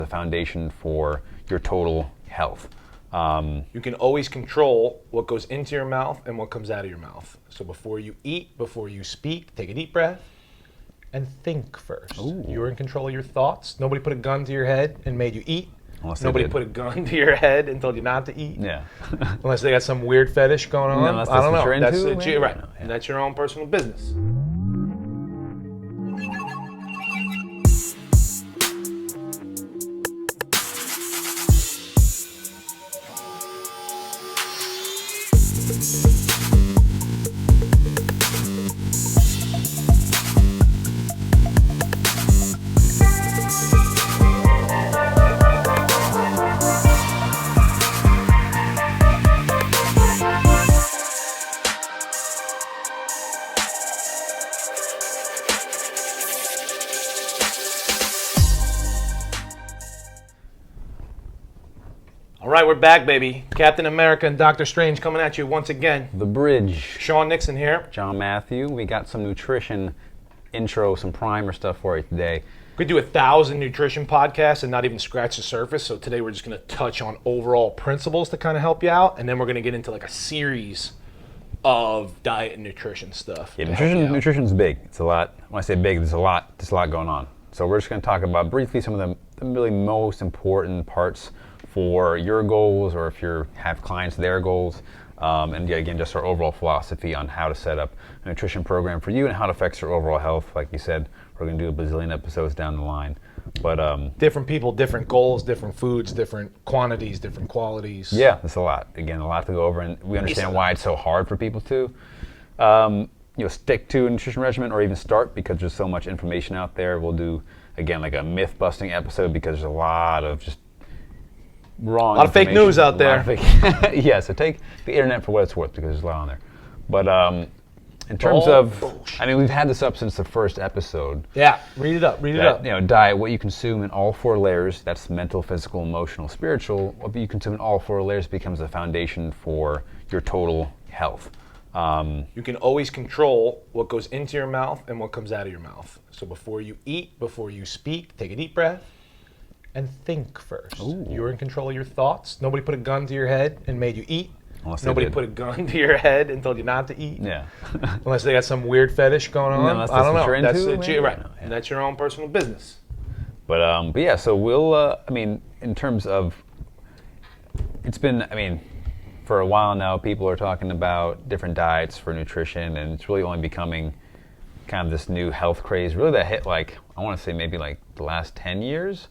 the foundation for your total health. You can always control what goes into your mouth and what comes out of your mouth. So before you eat, before you speak, take a deep breath and think first. Ooh. You're in control of your thoughts. Nobody put a gun to your head and made you eat. Unless Nobody put a gun to your head and told you not to eat. Yeah. Unless they got some weird fetish going on. Unless I don't that's know. what you're into, Right. Yeah. And that's your own personal business. All right, we're back, baby. Captain America and Doctor Strange coming at you once again. The bridge. Sean Nixon here. John Matthew. We got some nutrition intro, some primer stuff for you today. We could do 1,000 nutrition podcasts and not even scratch the surface. So today we're just going to touch on overall principles to kind of help you out, and then we're going to get into like a series of diet and nutrition stuff. Yeah, nutrition's big. It's a lot. When I say big, there's a lot going on. So we're just going to talk about briefly some of the really most important parts for your goals, or if you have clients, their goals, and yeah, again, just our overall philosophy on how to set up a nutrition program for you and how it affects your overall health. Like you said, we're going to do a bazillion episodes down the line. But different people, different goals, different foods, different quantities, different qualities. yeah, there's a lot. Again, a lot to go over, and we understand why it's so hard for people to stick to a nutrition regimen or even start, because there's so much information out there. We'll do, again, like a myth-busting episode, because there's a lot of just wrong. A lot of fake news out there. Yeah, so take the internet for what it's worth, because there's a lot on there. But in terms of, bullshit. I mean, we've had this up since the first episode. Yeah, read it up. Diet, what you consume in all four layers, that's mental, physical, emotional, spiritual. What you consume in all four layers becomes the foundation for your total health. You can always control what goes into your mouth and what comes out of your mouth. So before you eat, before you speak, take a deep breath and think first. Ooh. You're in control of your thoughts. Nobody put a gun to your head and made you eat. Unless they Nobody did. put a gun to your head and told you not to eat. Yeah. Unless they got some weird fetish going on. Unless I don't that's know. what you're into, That's maybe? right. No, yeah. And that's your own personal business. But yeah, so we'll, I mean, in terms of, it's been, I mean, for a while now, people are talking about different diets for nutrition, and it's really only becoming kind of this new health craze, really that hit like, I want to say maybe like the last 10 years.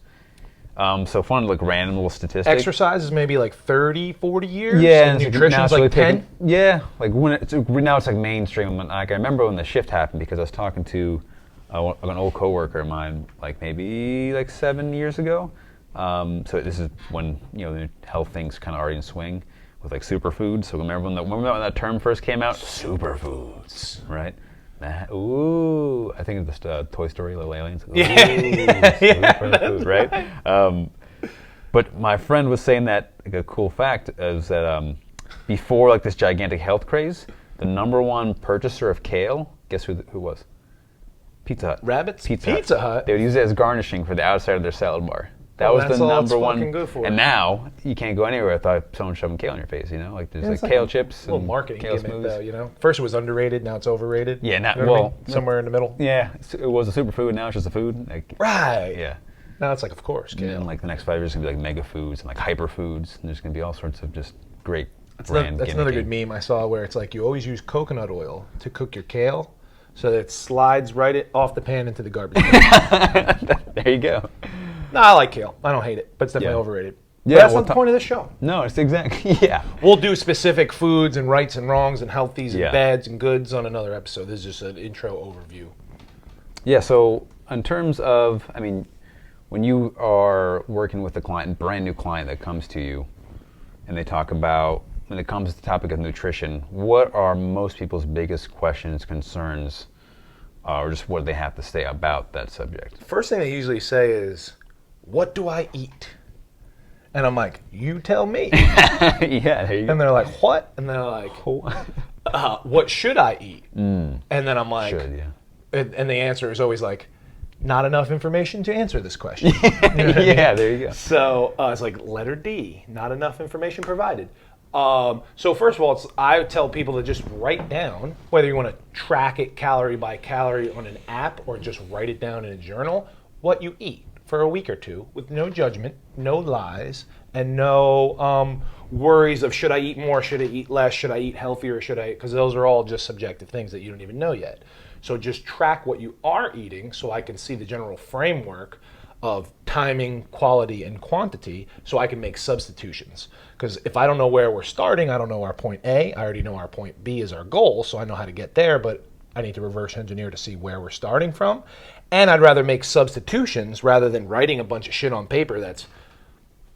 So fun, like random little statistics. Exercise is maybe like 30, 40 years. Yeah, And and nutrition's like 10. Yeah, like now it's like mainstream. Like I remember when the shift happened, because I was talking to an old coworker of mine, like maybe like 7 years ago. So this is when the health things kind of already in swing with like superfoods. So remember when that term first came out? Superfoods, right? I think of the Toy Story, Little Aliens. Ooh, superfood, right? But my friend was saying that, like, a cool fact is that before like this gigantic health craze, the number one purchaser of kale, guess who was? Pizza Hut. Rabbits? Pizza Hut. They would use it as garnishing for the outside of their salad bar. That was that's the all number it's one. fucking good for. And now you can't go anywhere without someone shoving kale in your face. Like there's it's like kale chips. A little and marketing kale gimmick, smoothies. though. First it was underrated, now it's overrated. Yeah, You know what I mean? well, Somewhere in the middle. Yeah, it was a superfood. Now it's just a food. Like, Right. yeah. Now it's like, of course, And kale. then like the next 5 years is gonna be like mega foods and like hyper foods, and there's gonna be all sorts of just great That's brand another good gimmicking. meme I saw, where it's like you always use coconut oil to cook your kale, so that it slides right off the pan into the garbage can. There you go. No, I like kale. I don't hate it, but it's definitely Yeah. overrated. Yeah, But that's we'll not the point of this show. No, it's exactly yeah. We'll do specific foods and rights and wrongs and healthies and Yeah. bads and goods on another episode. This is just an intro overview. Yeah. So in terms of, I mean, when you are working with a client, brand new client that comes to you, and they talk about, when it comes to the topic of nutrition, what are most people's biggest questions, concerns, or just what they have to say about that subject? First thing they usually say is, "What do I eat?" And I'm like, "You tell me." Yeah, there you go. And they're like, "What?" And they're like, "What should I eat?" And then I'm like, Should, yeah. and the answer is always like, not enough information to answer this question. Yeah, there you go. So it's like letter D, not enough information provided. So first of all, I tell people to just write down, whether you want to track it calorie by calorie on an app or just write it down in a journal, what you eat for a week or two with no judgment, no lies, and no worries of should I eat more, should I eat less, should I eat healthier, because those are all just subjective things that you don't even know yet. So just track what you are eating so I can see the general framework of timing, quality, and quantity so I can make substitutions. Because if I don't know where we're starting, I don't know our point A, I already know our point B is our goal, so I know how to get there, but I need to reverse engineer to see where we're starting from. And I'd rather make substitutions rather than writing a bunch of shit on paper that's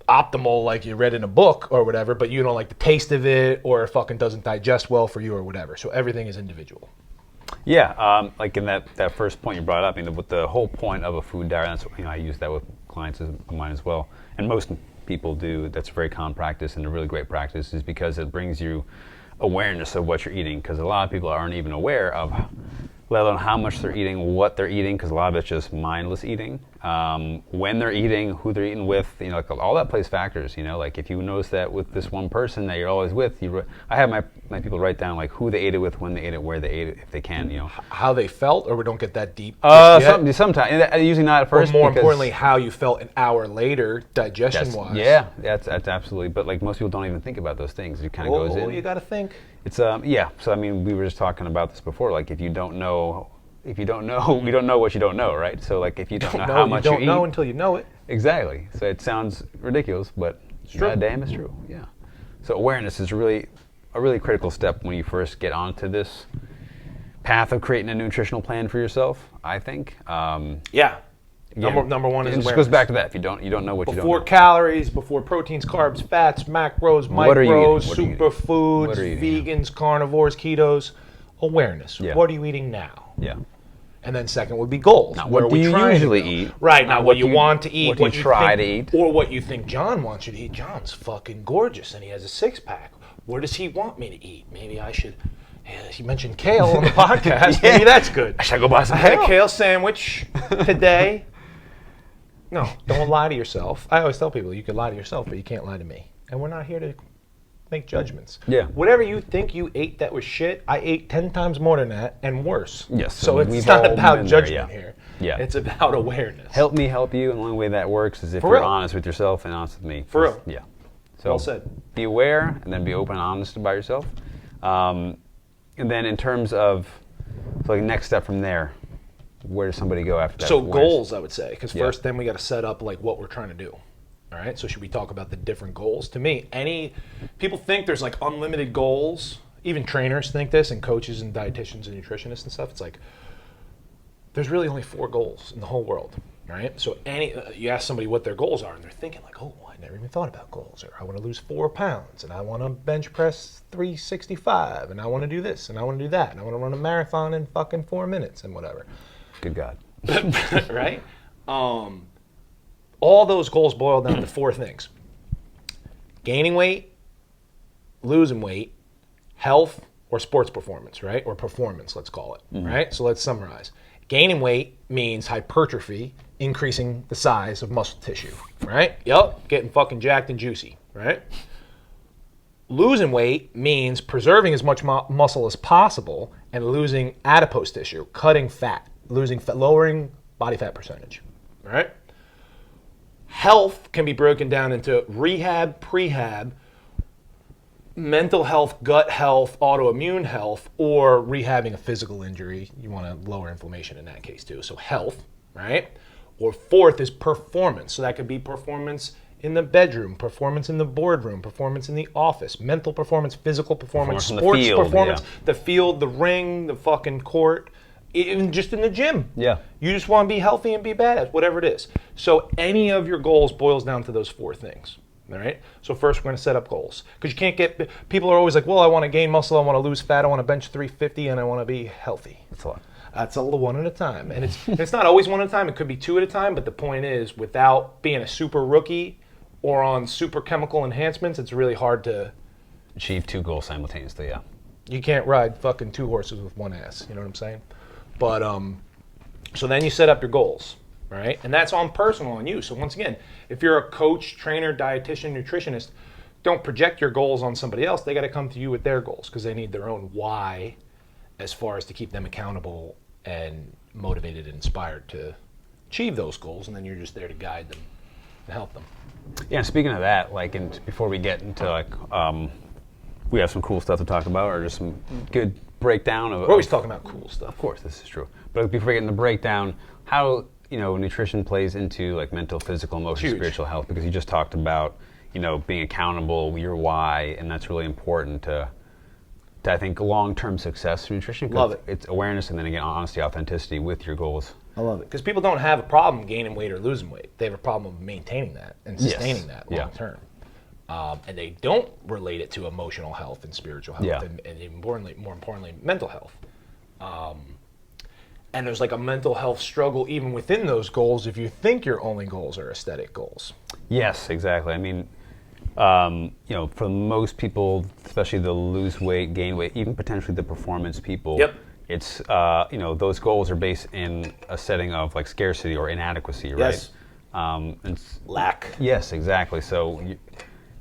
optimal like you read in a book or whatever, but you don't like the taste of it or it fucking doesn't digest well for you or whatever. So everything is individual. Yeah, like in that first point you brought up, with the whole point of a food diary, that's I use that with clients of mine as well, and most people do. That's a very common practice and a really great practice, is because it brings you awareness of what you're eating, because a lot of people aren't even aware of, let alone how much they're eating, what they're eating, because a lot of it's just mindless eating. When they're eating, who they're eating with, like all that plays factors. Like if you notice that with this one person that you're always with, I have my people write down like who they ate it with, when they ate it, where they ate it, if they can. How they felt, or we don't get that deep. Sometimes usually not at first. Or more importantly, how you felt an hour later, digestion-wise. Yeah, that's absolutely. But like most people don't even think about those things. It kind of goes in. You got to think. It's yeah. So we were just talking about this before. Like if you don't know, we don't know what you don't know, right? So like if you don't know how much you eat, you don't know until you know it. Exactly. So it sounds ridiculous, but damn, it's true. Yeah. So awareness is a really critical step when you first get onto this path of creating a nutritional plan for yourself, I think. Yeah. Number one is awareness. It just goes back to that. If you don't know what you don't know. Before calories, before proteins, carbs, fats, macros, micros, superfoods, vegans, carnivores, ketos, awareness. Yeah. What are you eating now? Yeah. And then second would be goals. Now, what do you usually eat? Right. Now, what you want to eat. What you try to eat. Or what you think John wants you to eat. John's fucking gorgeous and he has a six-pack. What does he want me to eat? Maybe I should... He mentioned kale on the podcast. Yeah. Maybe that's good. I should go buy some kale. I had a kale sandwich today. No, don't lie to yourself. I always tell people you can lie to yourself, but you can't lie to me. And we're not here to make judgments. Yeah. Whatever you think you ate that was shit, I ate 10 times more than that and worse. Yes. So it's not about judgment here. Yeah. It's about awareness. Help me help you, and the only way that works is if you're honest with yourself and honest with me. For real. Yeah. So well said. Be aware and then be open and honest about yourself. And then in terms of next step from there, where does somebody go after that? So goals, I would say, because first then we got to set up like what we're trying to do. All right. So should we talk about the different goals? To me, people think there's like unlimited goals. Even trainers think this, and coaches and dietitians and nutritionists and stuff. It's like there's really only 4 goals in the whole world. Right. So you ask somebody what their goals are, and they're thinking like, oh, I never even thought about goals. Or I want to lose 4 pounds, and I want to bench press 365, and I want to do this, and I want to do that, and I want to run a marathon in fucking 4 minutes, and whatever. Good God. Right? All those goals boil down to 4 things: gaining weight, losing weight, health, or sports performance, right? Or performance, let's call it. Mm-hmm. Right? So let's summarize. Gaining weight means hypertrophy, increasing the size of muscle tissue, right? Yup, getting fucking jacked and juicy, right? Losing weight means preserving as much muscle as possible and losing adipose tissue, cutting fat, lowering body fat percentage, right? Health can be broken down into rehab, prehab, mental health, gut health, autoimmune health, or rehabbing a physical injury. You want to lower inflammation in that case too. So health, right? Or fourth is performance. So that could be performance in the bedroom, performance in the boardroom, performance in the office, mental performance, physical performance, sports performance, the field, the ring, the fucking court, even just in the gym. Yeah. You just want to be healthy and be badass, whatever it is. So any of your goals boils down to those 4 things. All right. So first, we're going to set up goals, because you can't get. People are always like, "Well, I want to gain muscle, I want to lose fat, I want to bench 350, and I want to be healthy." That's a lot. That's a little one at a time, and it's not always one at a time. It could be 2 at a time. But the point is, without being a super rookie or on super chemical enhancements, it's really hard to achieve 2 goals simultaneously. Yeah. You can't ride fucking 2 horses with one ass. You know what I'm saying? But So then you set up your goals, right? And that's on personal on you. So once again, if you're a coach, trainer, dietitian, nutritionist, don't project your goals on somebody else. They got to come to you with their goals because they need their own why as far as to keep them accountable and motivated and inspired to achieve those goals. And then you're just there to guide them and help them. Yeah, speaking of that, like, and before we get into like, we have some cool stuff to talk about, or just some good breakdown of. We're always talking about cool stuff. Of course, this is true. But before we get into the breakdown, how nutrition plays into like mental, physical, emotional, spiritual health, because you just talked about being accountable, your why, and that's really important to I think long-term success for nutrition. Love it. It's awareness, and then again, honesty, authenticity with your goals. I love it because people don't have a problem gaining weight or losing weight. They have a problem maintaining that and sustaining that long term. And they don't relate it to emotional health and spiritual health and more importantly, mental health. And there's like a mental health struggle even within those goals if you think your only goals are aesthetic goals. Yes, exactly. I mean, for most people, especially the lose weight, gain weight, even potentially the performance people, it's, those goals are based in a setting of like scarcity or inadequacy, right? Yes. And Lack. Yes, exactly. So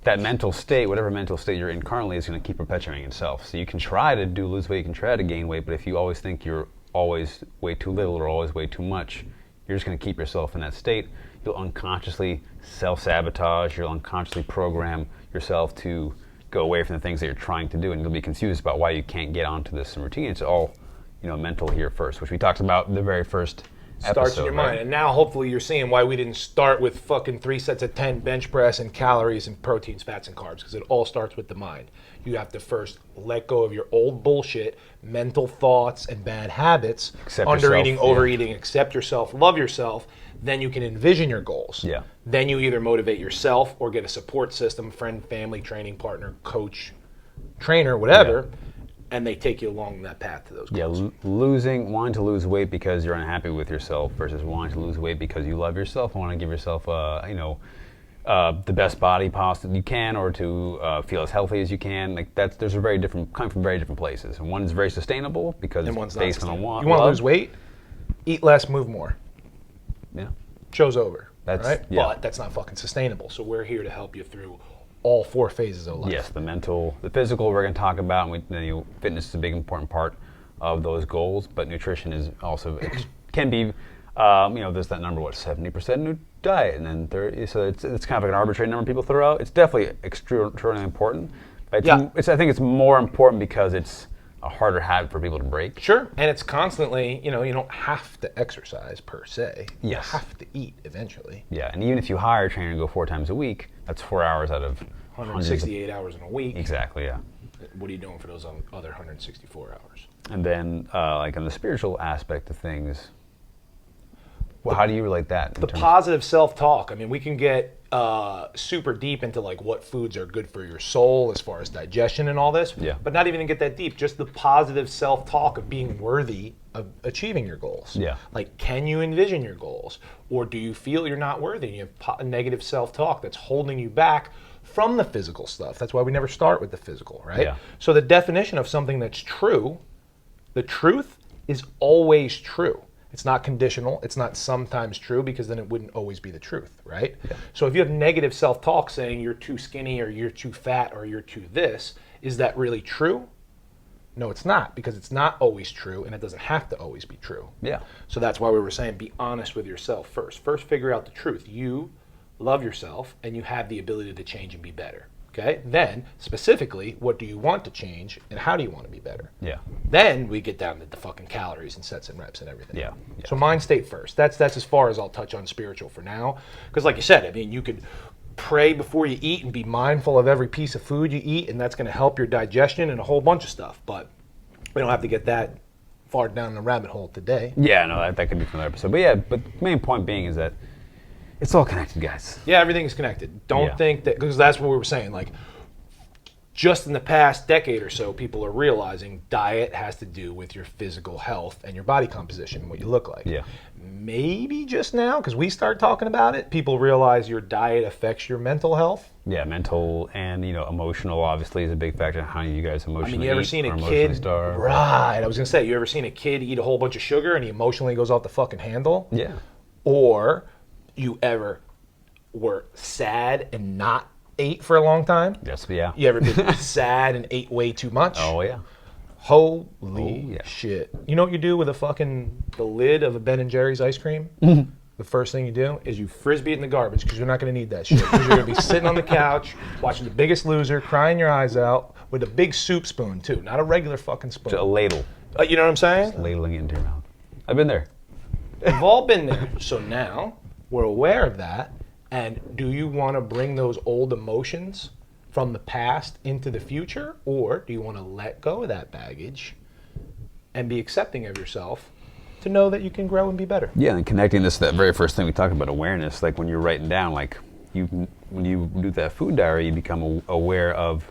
that mental state, whatever mental state you're in currently, is going to keep perpetuating itself. So you can try to lose weight, you can try to gain weight, but if you always think you're always way too little or always way too much, you're just going to keep yourself in that state. You'll unconsciously self-sabotage, you'll unconsciously program yourself to go away from the things that you're trying to do, and you'll be confused about why you can't get onto this routine. It's all, mental here first, which we talked about in the very first episode. Starts in your mind. And now hopefully you're seeing why we didn't start with fucking 3 sets of 10 bench press and calories and proteins, fats, and carbs, because it all starts with the mind. You have to first let go of your old bullshit, mental thoughts, and bad habits, undereating, overeating, accept yourself, love yourself. Then you can envision your goals. Yeah. Then you either motivate yourself or get a support system, friend, family, training partner, coach, trainer, whatever, and they take you along that path to those goals. Yeah, wanting to lose weight because you're unhappy with yourself versus wanting to lose weight because you love yourself and want to give yourself, the best body possible you can, or to feel as healthy as you can. Like there's come from very different places. And one's very sustainable because it's based on a want. You want to lose weight? Eat less, move more. Yeah. Show's over. Right? Yeah. But that's not fucking sustainable. So we're here to help you through all 4 phases of life. Yes, the mental, the physical we're going to talk about, and fitness is a big important part of those goals, but nutrition is also, can be, there's that number, 70% new diet, and then 30, so it's kind of like an arbitrary number people throw out. It's definitely extraordinarily important. I think it's more important because it's a harder habit for people to break. Sure, and it's constantly, you don't have to exercise per se. Yes. You have to eat eventually. Yeah, and even if you hire a trainer and go 4 times a week, that's 4 hours out of 168 hours in a week. Exactly, yeah. What are you doing for those other 164 hours? And then, like on the spiritual aspect of things, well, how do you relate that? The positive self-talk. I mean, we can get super deep into like what foods are good for your soul as far as digestion and all this. Yeah. But not even get that deep. Just the positive self-talk of being worthy of achieving your goals. Yeah. Like, can you envision your goals? Or do you feel you're not worthy and you have negative self-talk that's holding you back from the physical stuff? That's why we never start with the physical, right? Yeah. So the definition of something that's true, the truth is always true. It's not conditional. It's not sometimes true, because then it wouldn't always be the truth, right? Yeah. So if you have negative self-talk saying you're too skinny or you're too fat or you're too this, is that really true? No, it's not, because it's not always true, and it doesn't have to always be true. Yeah. So that's why we were saying be honest with yourself first. First, figure out the truth. You love yourself, and you have the ability to change and be better. Okay? Then, specifically, what do you want to change, and how do you want to be better? Yeah. Then we get down to the fucking calories and sets and reps and everything. Yeah. So mind state first. That's as far as I'll touch on spiritual for now. Because like you said, I mean, you could pray before you eat and be mindful of every piece of food you eat, and that's going to help your digestion and a whole bunch of stuff. But we don't have to get that far down the rabbit hole today. Yeah, no, that could be for another episode. But yeah, but the main point being is that it's all connected, guys. Yeah, everything is connected. Don't think that, because that's what we were saying. Like, just in the past decade or so, people are realizing diet has to do with your physical health and your body composition and what you look like. Yeah. Maybe just now, because we start talking about it, people realize your diet affects your mental health. Yeah, mental and emotional obviously is a big factor in how you guys emotionally You ever eat seen or a emotionally kid? starve. Right. I was gonna say, you ever seen a kid eat a whole bunch of sugar and he emotionally goes off the fucking handle? Yeah. Or you ever were sad and not ate for a long time? Yes, yeah. You ever been sad and ate way too much? Oh yeah. Holy shit. You know what you do with the lid of a Ben & Jerry's ice cream? The first thing you do is you frisbee it in the garbage because you're not going to need that shit. Because you're going to be sitting on the couch watching The Biggest Loser, crying your eyes out with a big soup spoon too, not a regular fucking spoon. Just a ladle. You know what I'm saying? Just ladling it into your mouth. I've been there. We've all been there. So now we're aware of that. And do you want to bring those old emotions from the past into the future? Or do you want to let go of that baggage and be accepting of yourself to know that you can grow and be better? Yeah, and connecting this to that very first thing we talked about, awareness. Like when you're writing down, like when you do that food diary, you become aware of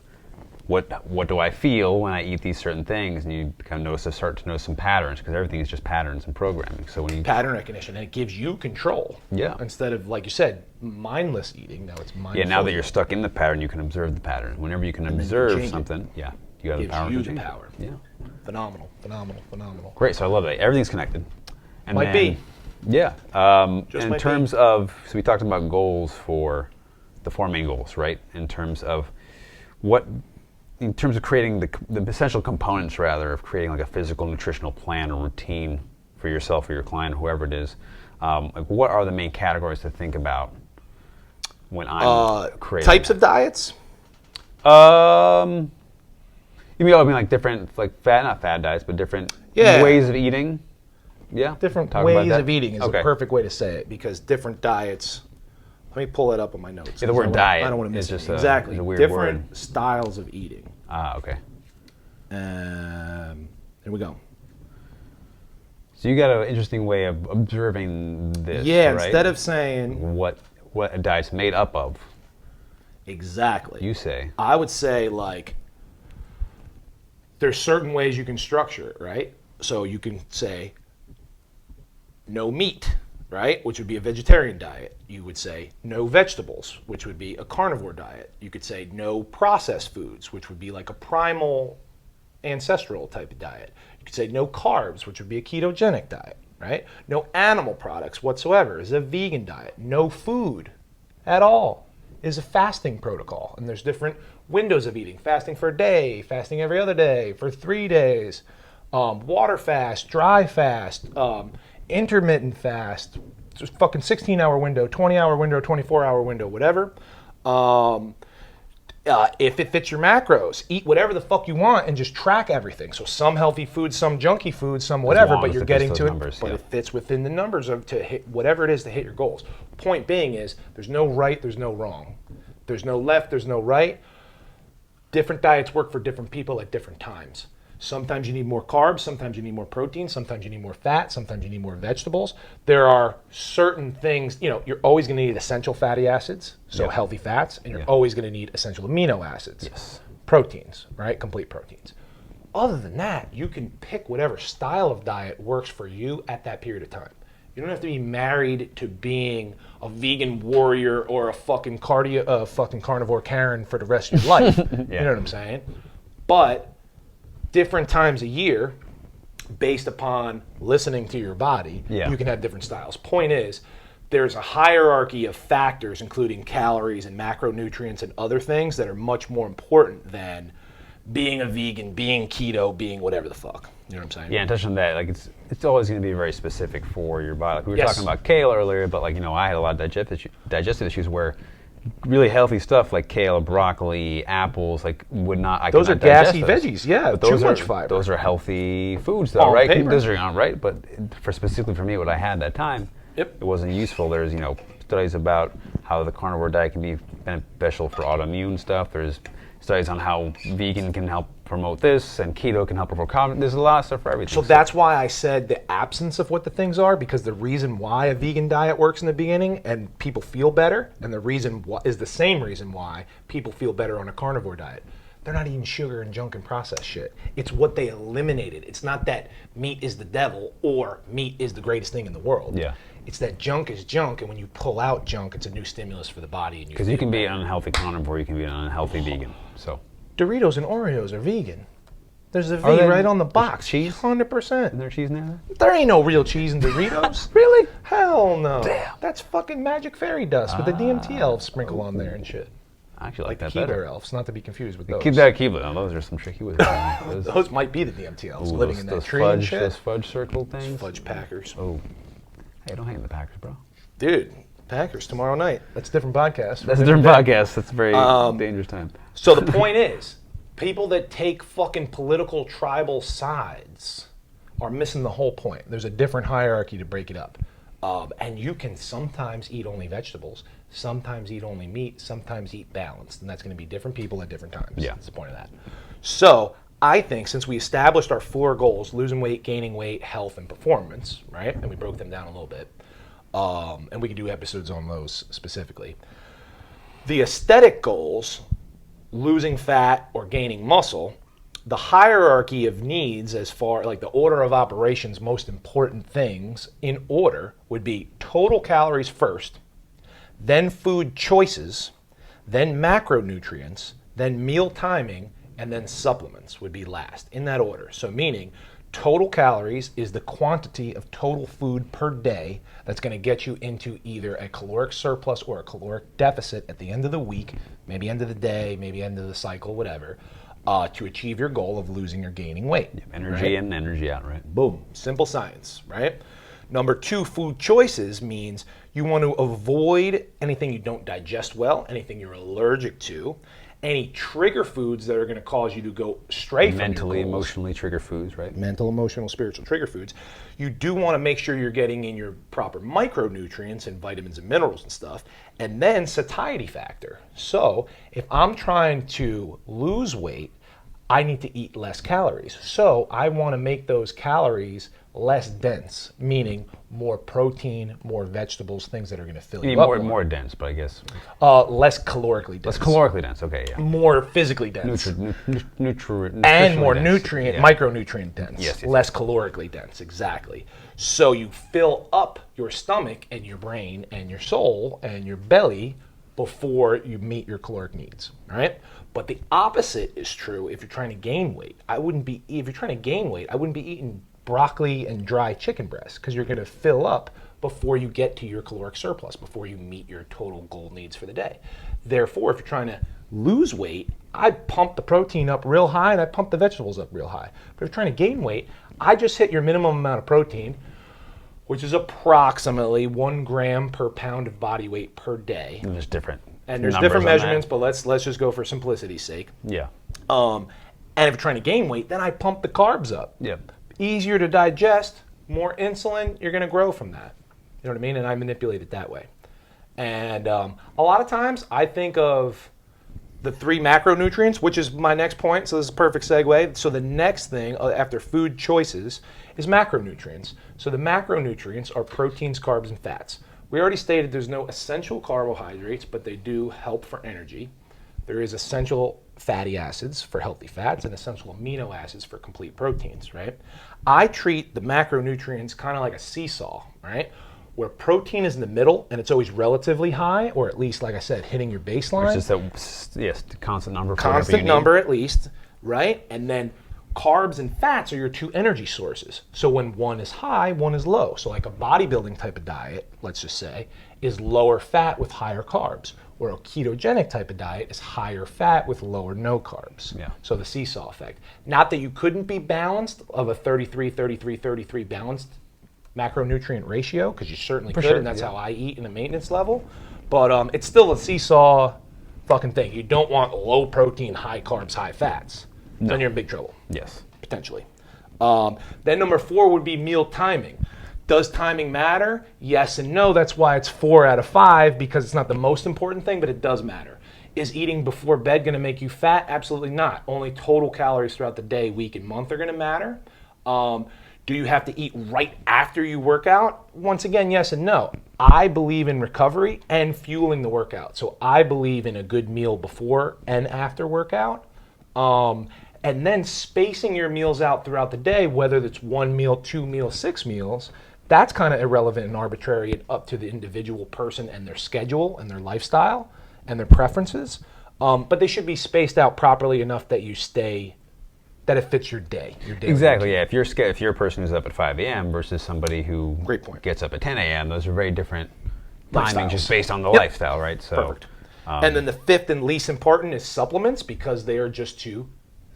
what do I feel when I eat these certain things, and you kind of start to notice some patterns, because everything is just patterns and programming. So when you pattern recognition, and it gives you control. Yeah. Instead of, like you said, mindless eating. Now it's mindful. Yeah, now that you're stuck in the pattern, you can observe the pattern. Whenever you can observe something, you got the power. Gives you the power. Yeah. Phenomenal, phenomenal, phenomenal. Great. So I love that. Everything's connected. And Might be. Yeah. Just in might terms be. of, so we talked about goals for the 4 main goals, right? In terms of in terms of creating the essential components, rather, of creating like a physical nutritional plan or routine for yourself or your client, whoever it is, like what are the main categories to think about when I'm creating types of diets? You mean like different, like not fad diets, but different ways of eating? Yeah. Different Talk about ways that. of eating is Okay. a perfect way to say it, because different diets. Let me pull it up on my notes. Yeah, the word diet I don't want to miss is just it. Exactly. is a weird different word. styles of eating. Ah, okay. Here we go. So you got an interesting way of observing this, Yeah, right? instead of saying what a diet's made up of, exactly, you say. I would say, like, there's certain ways you can structure it, right? So you can say no meat, right, which would be a vegetarian diet. You would say no vegetables, which would be a carnivore diet. You could say no processed foods, which would be like a primal, ancestral type of diet. You could say no carbs, which would be a ketogenic diet, right? No animal products whatsoever is a vegan diet. No food at all is a fasting protocol. And there's different windows of eating. Fasting for a day, fasting every other day, for 3 days, water fast, dry fast, intermittent fast, just fucking 16-hour window, 20-hour window, 24-hour window, whatever. If it fits your macros, eat whatever the fuck you want and just track everything. So some healthy foods, some junky foods, some whatever, long but as you're it fits getting those to numbers, it. But yeah. it fits within the numbers of to hit whatever it is to hit your goals. Point being is there's no right, there's no wrong. There's no left, there's no right. Different diets work for different people at different times. Sometimes you need more carbs, sometimes you need more protein, sometimes you need more fat, sometimes you need more vegetables. There are certain things, you're always going to need essential fatty acids, so healthy fats, and you're always going to need essential amino acids, proteins, right? Complete proteins. Other than that, you can pick whatever style of diet works for you at that period of time. You don't have to be married to being a vegan warrior or a fucking carnivore Karen for the rest of your life. You know what I'm saying? But different times a year, based upon listening to your body, you can have different styles. Point is, there's a hierarchy of factors, including calories and macronutrients and other things, that are much more important than being a vegan, being keto, being whatever the fuck. You know what I'm saying? Yeah, and touching on that, like it's always going to be very specific for your body. Like we were talking about kale earlier, but like I had a lot of digestive issues where really healthy stuff like kale, broccoli, apples, like would not. Those are gassy veggies, but those too are, much fiber. Those are healthy foods, though, On right? paper. Those are not right, but specifically for me, what I had that time, it wasn't useful. There's studies about how the carnivore diet can be beneficial for autoimmune stuff. There's studies on how vegan can help promote this and keto can help promote carbon. There's a lot of stuff for everything. So that's why I said the absence of what the things are, because the reason why a vegan diet works in the beginning and people feel better, and the reason is the same reason why people feel better on a carnivore diet. they're not eating sugar and junk and processed shit. It's what they eliminated. It's not that meat is the devil or meat is the greatest thing in the world. Yeah. It's that junk is junk, and when you pull out junk, it's a new stimulus for the body. Because you can be an unhealthy carnivore, you can be an unhealthy vegan. So Doritos and Oreos are vegan. There's a V Are they? right on the box. Cheese? 100%. is there cheese in there? There ain't no real cheese in Doritos. Really? Hell no. Damn. That's fucking magic fairy dust with the DMT elves sprinkled on there and shit. I actually like The that Keebler better. elves, not to be confused with those. Keep that Keebler. Now, those are some tricky ones. Those, Those might be the DMT elves ooh, living those, in that those tree and fudge, shit. those fudge circle things. Fudge Packers. Oh, hey, don't hang the Packers, bro. Dude, Packers tomorrow night. That's a different podcast. That's a different podcast. That's a very dangerous time. So the point is, people that take fucking political tribal sides are missing the whole point. There's a different hierarchy to break it up. And you can sometimes eat only vegetables, sometimes eat only meat, sometimes eat balanced. And that's going to be different people at different times. Yeah. That's the point of that. So I think since we established our 4 goals, losing weight, gaining weight, health, and performance, right? And we broke them down a little bit. And we can do episodes on those specifically. The aesthetic goals, losing fat or gaining muscle, the hierarchy of needs as far like the order of operations, most important things in order would be total calories first, then food choices, then macronutrients, then meal timing, and then supplements would be last in that order. So meaning total calories is the quantity of total food per day that's going to get you into either a caloric surplus or a caloric deficit at the end of the week, maybe end of the day, maybe end of the cycle, whatever, to achieve your goal of losing or gaining weight. Energy right? in, energy out, right? Boom. Simple science, right? Number 2, food choices means you want to avoid anything you don't digest well, anything you're allergic to, any trigger foods that are going to cause you to go stray from Mentally, your goals. emotionally trigger foods, right? Mental, emotional, spiritual trigger foods. You do want to make sure you're getting in your proper micronutrients and vitamins and minerals and stuff. And then satiety factor. So if I'm trying to lose weight, I need to eat less calories. So I want to make those calories less dense, meaning more protein, more vegetables, things that are going to fill you up More dense, but I guess less calorically dense. less calorically dense. Okay, yeah. More physically dense. And more nutrient, micronutrient dense. Yes, less calorically dense, exactly. So you fill up your stomach and your brain and your soul and your belly before you meet your caloric needs, all right? But the opposite is true if you're trying to gain weight. If you're trying to gain weight, I wouldn't be eating broccoli and dry chicken breast because you're going to fill up before you get to your caloric surplus, before you meet your total goal needs for the day. Therefore, if you're trying to lose weight, I pump the protein up real high and I pump the vegetables up real high. But if you're trying to gain weight, I just hit your minimum amount of protein, which is approximately 1 gram per pound of body weight per day. And there's different. And there's numbers different on measurements, that. but let's just go for simplicity's sake. Yeah. And if you're trying to gain weight, then I pump the carbs up. Yeah. Easier to digest, more insulin, you're going to grow from that. You know what I mean? And I manipulate it that way. And a lot of times I think of the 3 macronutrients, which is my next point. So this is a perfect segue. So the next thing after food choices is macronutrients. So the macronutrients are proteins, carbs, and fats. We already stated there's no essential carbohydrates, but they do help for energy. There is essential fatty acids for healthy fats and essential amino acids for complete proteins, right? I treat the macronutrients kind of like a seesaw, right? Where protein is in the middle and it's always relatively high, or at least, like I said, hitting your baseline. It's just a constant number. Constant number at least, right? And then carbs and fats are your 2 energy sources. So when one is high, one is low. So like a bodybuilding type of diet, let's just say, is lower fat with higher carbs. Or a ketogenic type of diet is higher fat with lower no carbs. Yeah. So the seesaw effect. Not that you couldn't be balanced of a 33, 33, 33 balanced macronutrient ratio, because you certainly could, sure, and that's yeah. how I eat in a maintenance level. But it's still a seesaw fucking thing. You don't want low protein, high carbs, high fats. No. Then you're in big trouble. Yes. Potentially. Then number 4 would be meal timing. Does timing matter? Yes and no. That's why it's 4 out of 5, because it's not the most important thing, but it does matter. Is eating before bed going to make you fat? Absolutely not. Only total calories throughout the day, week, and month are going to matter. Do you have to eat right after you work out? Once again, yes and no. I believe in recovery and fueling the workout. So I believe in a good meal before and after workout. And then spacing your meals out throughout the day, whether it's 1 meal, 2 meals, 6 meals, that's kind of irrelevant and arbitrary and up to the individual person and their schedule and their lifestyle and their preferences. But they should be spaced out properly enough that that it fits your day. Exactly, yeah. If your person is up at 5 a.m. versus somebody who Great point. gets up at 10 a.m., those are very different Lifestyles. timings just based on the lifestyle, right? So, Perfect. And then the fifth and least important is supplements, because they are just to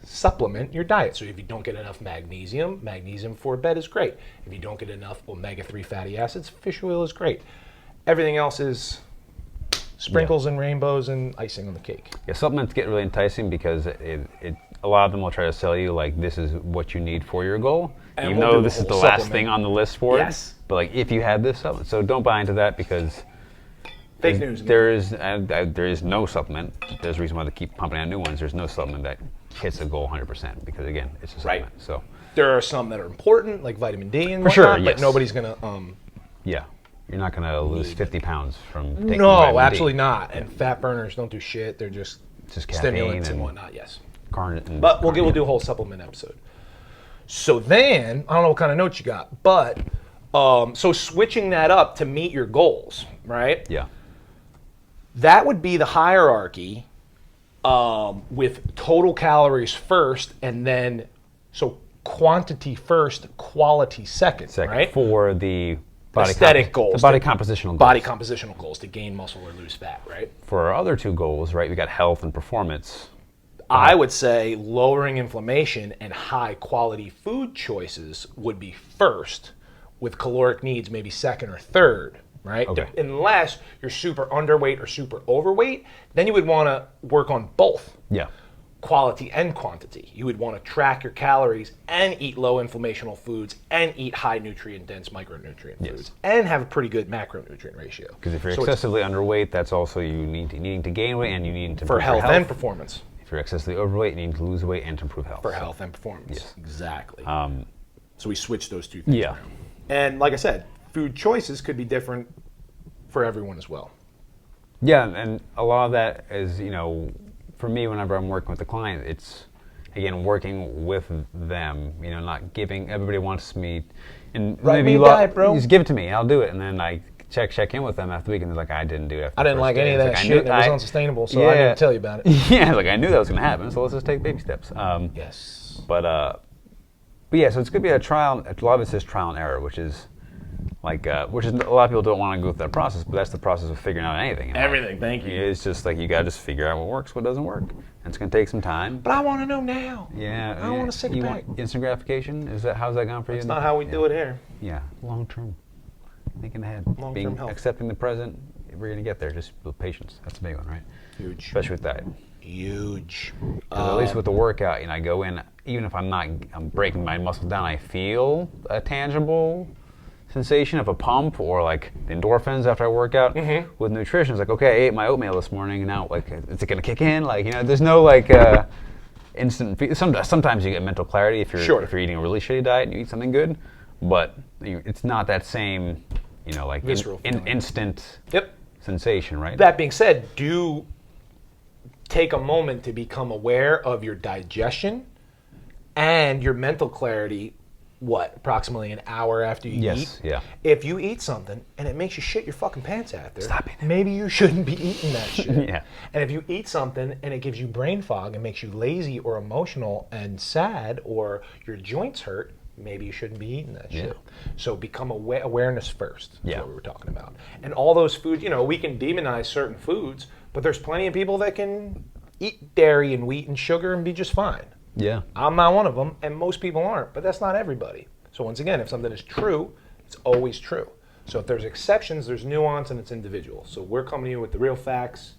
supplement your diet. So if you don't get enough magnesium for bed is great. If you don't get enough omega-3 fatty acids, fish oil is great. Everything else is sprinkles and rainbows and icing on the cake. Yeah, supplements get really enticing because a lot of them will try to sell you like this is what you need for your goal, And even we'll though do this a is the whole last supplement. thing on the list for Yes. it. But like if you had this supplement, so don't buy into that because Fake news. there is no supplement. There's a reason why they keep pumping out new ones. There's no supplement that hits a goal 100% because again, it's a supplement. Right. So There are some that are important, like vitamin D and For sure, whatnot, but yes. nobody's gonna. yeah, you're not gonna lose 50 pounds from taking No, vitamin D. absolutely not. And fat burners don't do shit. They're just Just caffeine stimulants and and whatnot. Yes. But We'll do a whole supplement episode. So then, I don't know what kind of notes you got, but so switching that up to meet your goals, right? Yeah. That would be the hierarchy with total calories first, and then so quantity first, quality second, right? For the body Aesthetic goals, the body compositional goals. Body compositional goals to gain muscle or lose fat, right? For our other two goals, right, we got health and performance. I would say lowering inflammation and high quality food choices would be first, with caloric needs maybe second or third, right? Okay. Unless you're super underweight or super overweight, then you would want to work on both. Yeah. Quality and quantity. You would want to track your calories and eat low inflammational foods and eat high nutrient dense micronutrient foods and have a pretty good macronutrient ratio. Because if you're So it's excessively underweight, that's also needing to gain weight and you need to for improve your health and performance. If you're excessively overweight, you need to lose weight and to improve health. For health and performance. Yes. Exactly. So we switched those two things Yeah. around. And like I said, food choices could be different for everyone as well. Yeah, and a lot of that is, for me, whenever I'm working with a client, it's, again, working with them, not giving, everybody wants me, and Write maybe me a diet, bro. just give it to me, I'll do it, and then I check in with them after the week, and they're like, I didn't do it after I the didn't first like day. any of It's that like, shit. It was unsustainable, so I didn't tell you about it. Yeah, like I knew that was going to happen, so let's just take baby steps. Yes. But yeah, so it's going to be a trial, a lot of it says trial and error, which is like, a lot of people don't want to go through that process, but that's the process of figuring out anything. Everything, thank you. It's just like, you got to just figure out what works, what doesn't work. And it's going to take some time. But I want to know now. Yeah. I want a six You pack. want instant gratification? How's that going for you? That's not how we do it here. Yeah, long term. Thinking ahead. Long-term health. Accepting the present, we're going to get there, just with patience. That's a big one, right? Huge. Especially with diet. Huge. 'Cause at least with the workout, I go in, even if I'm breaking my muscles down, I feel a tangible sensation of a pump or like the endorphins after I work out. Mm-hmm. With nutrition, it's like, okay, I ate my oatmeal this morning, and now, like, is it going to kick in? Like, there's no, like, instant. Sometimes you get mental clarity if you're eating a really shitty diet and you eat something good, but it's not that same, like Visceral feeling. instant Yep. sensation, right? That being said, do take a moment to become aware of your digestion and your mental clarity. Approximately an hour after you eat? Yes, yeah. If you eat something and it makes you shit your fucking pants after, Stop eating it. maybe you shouldn't be eating that shit. Yeah. And if you eat something and it gives you brain fog and makes you lazy or emotional and sad or your joints hurt, maybe you shouldn't be eating that shit. So become awareness first. That's Yeah. what we were talking about. And all those foods, we can demonize certain foods, but there's plenty of people that can eat dairy and wheat and sugar and be just fine. Yeah. I'm not one of them, and most people aren't, but that's not everybody. So once again, if something is true, it's always true. So if there's exceptions, there's nuance, and it's individual. So we're coming to you with the real facts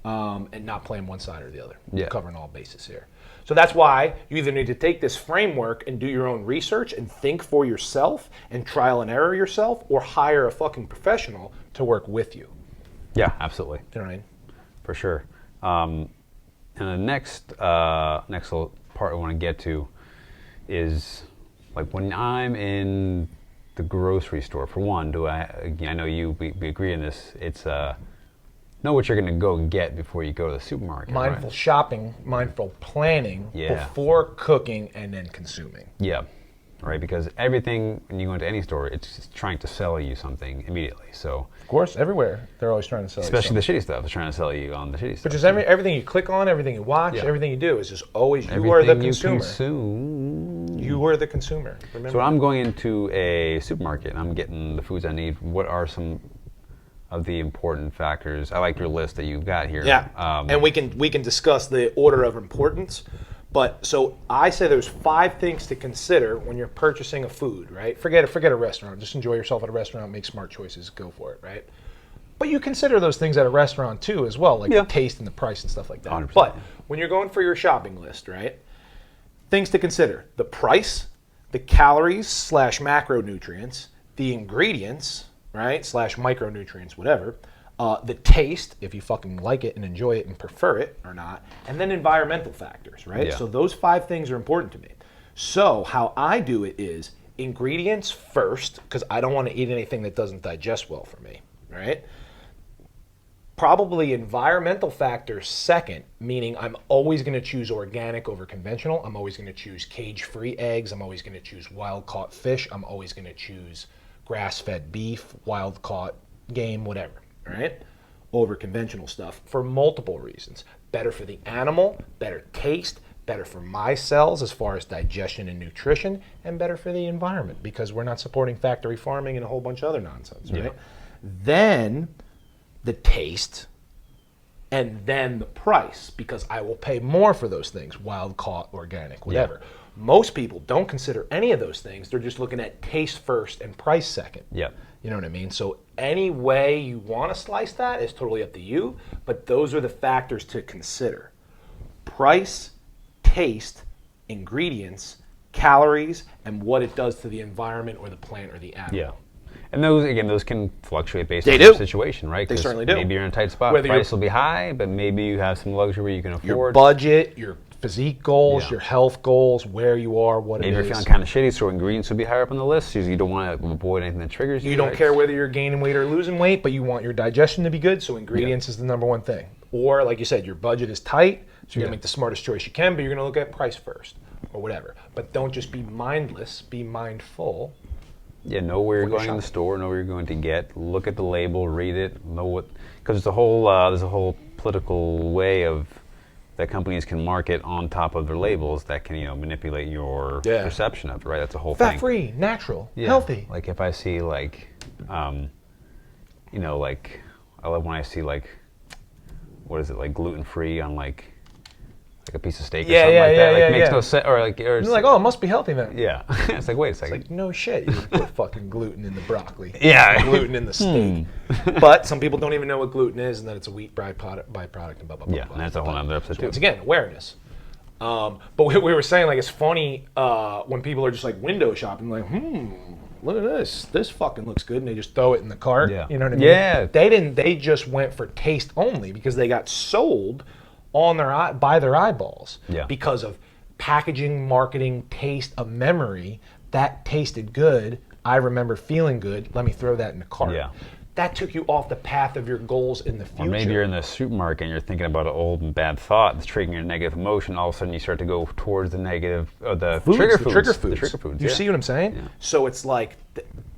and not playing one side or the other. Yeah. We're covering all bases here. So that's why you either need to take this framework and do your own research and think for yourself and trial and error yourself, or hire a fucking professional to work with you. Yeah, absolutely. You know what I mean? For sure. And the next little part I want to get to is like when I'm in the grocery store. For one, I know we agree on this. It's know what you're going to go get before you go to the supermarket. Mindful right? shopping, mindful planning Yeah. before cooking and then consuming. Yeah. Right, because everything, when you go into any store, it's just trying to sell you something immediately. So, Of course, everywhere they're always trying to sell especially you the shitty stuff, it's trying to sell you on the shitty stuff. But just everything you click on, everything you watch, Yeah. everything you do is just always you Everything are the you consumer. consume. You are the consumer. Remember? So when I'm going into a supermarket and I'm getting the foods I need, what are some of the important factors? I like your list that you've got here. Yeah, and we can discuss the order of importance. But so I say there's 5 things to consider when you're purchasing a food, right? Forget a restaurant. Just enjoy yourself at a restaurant, make smart choices, go for it, right? But you consider those things at a restaurant too, as well, like Yeah. the taste and the price and stuff like that. 100%. But when you're going for your shopping list, right? Things to consider: the price, the calories / macronutrients, the ingredients, right? / micronutrients, whatever. The taste, if you fucking like it and enjoy it and prefer it or not, and then environmental factors, right? Yeah. So those 5 things are important to me. So how I do it is ingredients first, because I don't want to eat anything that doesn't digest well for me, right? Probably environmental factors second, meaning I'm always going to choose organic over conventional. I'm always going to choose cage-free eggs. I'm always going to choose wild-caught fish. I'm always going to choose grass-fed beef, wild-caught game, whatever. Right? Over conventional stuff for multiple reasons. Better for the animal, better taste, better for my cells as far as digestion and nutrition, and better for the environment because we're not supporting factory farming and a whole bunch of other nonsense, right? Yeah. Then the taste, and then the price because I will pay more for those things, wild caught, organic, whatever. Yeah. Most people don't consider any of those things. They're just looking at taste first and price second. Yeah. You know what I mean? So any way you want to slice that is totally up to you, but those are the factors to consider. Price, taste, ingredients, calories, and what it does to the environment or the plant or the animal. Yeah. And those can fluctuate based They on do. your situation, right? They 'Cause certainly do. Maybe you're in a tight spot, Whether price will be high, but maybe you have some luxury where you can Your afford. budget, your physique goals, Yeah. your health goals, where you are, what Maybe it you're is. feeling kind of shitty, so ingredients would be higher up on the list. You don't want to avoid anything that triggers you. You don't right? care whether you're gaining weight or losing weight, but you want your digestion to be good, so ingredients is the number one thing. Or, like you said, your budget is tight, so you're going to make the smartest choice you can, but you're going to look at price first, or whatever. But don't just be mindless, be mindful. Yeah, know where you're When you're going in the shopping. store, know where you're going to get, look at the label, read it, know what, because there's a whole political way of that companies can market on top of their labels that can manipulate your Yeah. perception of it, right? That's a whole thing. Fat-free, natural, Yeah. healthy. Like if I see like I love when I see like what is it like gluten free on like a piece of steak or Yeah, something yeah, like that. yeah, Like yeah, makes yeah. no sense. Or You're like, oh, it must be healthy then. yeah. It's like wait a second. Like, no shit, you put fucking gluten in the broccoli. Yeah. Gluten in the steak. But some people don't even know what gluten is and that it's a wheat byproduct and blah, blah, blah. Yeah, blah. and that's a whole other episode So too. once again, awareness. But we were saying, like, it's funny when people are just like window shopping, like, look at this. This fucking looks good, and they just throw it in the cart. Yeah. You know what I mean? Yeah. They just went for taste only because they got sold on by their eyeballs. Yeah. Because of packaging, marketing, taste, a memory that tasted good. I remember feeling good. Let me throw that in the cart. Yeah. That took you off the path of your goals in the future. Or maybe you're in the supermarket and you're thinking about an old and bad thought that's triggering a negative emotion. All of a sudden, you start to go towards the negative, the trigger foods. The trigger foods. You see what I'm saying? Yeah. So it's like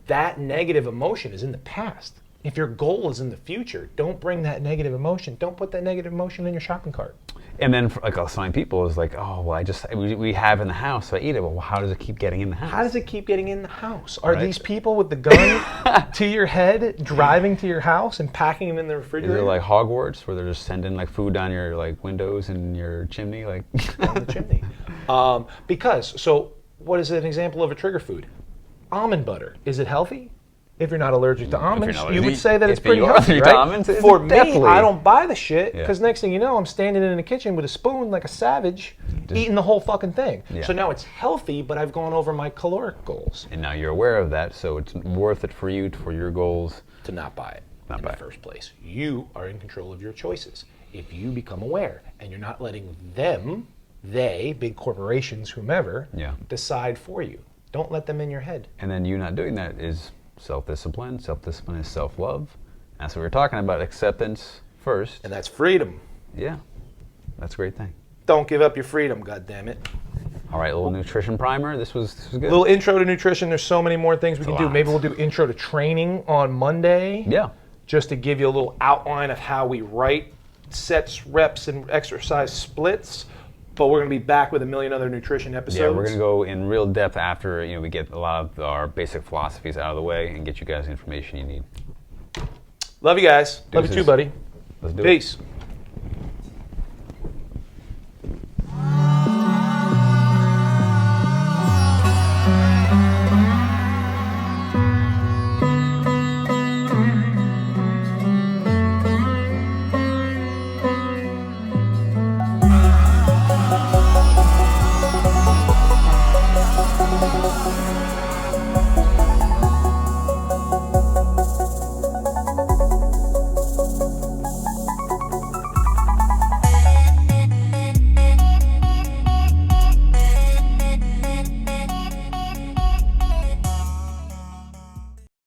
that negative emotion is in the past. If your goal is in the future, don't bring that negative emotion. Don't put that negative emotion in your shopping cart. And then, like, I'll find people is like, oh, well, we have in the house, so I eat it. Well, how does it keep getting in the house? How does it keep getting in the house? Are Right. these people with the gun to your head driving to your house and packing them in the Is refrigerator? it like Hogwarts, where they're just sending like food down your like windows and your chimney, like? Down the chimney. So what is an example of a trigger food? Almond butter. Is it healthy? If you're not allergic to almonds, not you would allergic- say that it's if pretty you are healthy, allergic to right? almonds, it's For me, definitely- I don't buy the shit Yeah. because next thing you know, I'm standing in the kitchen with a spoon like a savage, eating the whole fucking thing. Yeah. So now it's healthy, but I've gone over my caloric goals. And now you're aware of that, so it's worth it for you for your goals. To not buy it Not in buy the it. first place. You are in control of your choices. If you become aware and you're not letting them, they, big corporations, whomever, Yeah. decide for you. Don't let them in your head. And then you not doing that is self-discipline. Self-discipline is self-love. That's what we're talking about. Acceptance, first. And that's freedom. Yeah, that's a great thing. Don't give up your freedom, goddammit. All right, a little nutrition primer. This was good. A little intro to nutrition. There's so many more things we can do. lot. Maybe we'll do intro to training on Monday. Yeah. Just to give you a little outline of how we write sets, reps, and exercise splits. But we're going to be back with a million other nutrition episodes. Yeah, we're going to go in real depth after we get a lot of our basic philosophies out of the way and get you guys the information you need. Love you guys. Love you Deuces. too, buddy. Let's do it. Peace.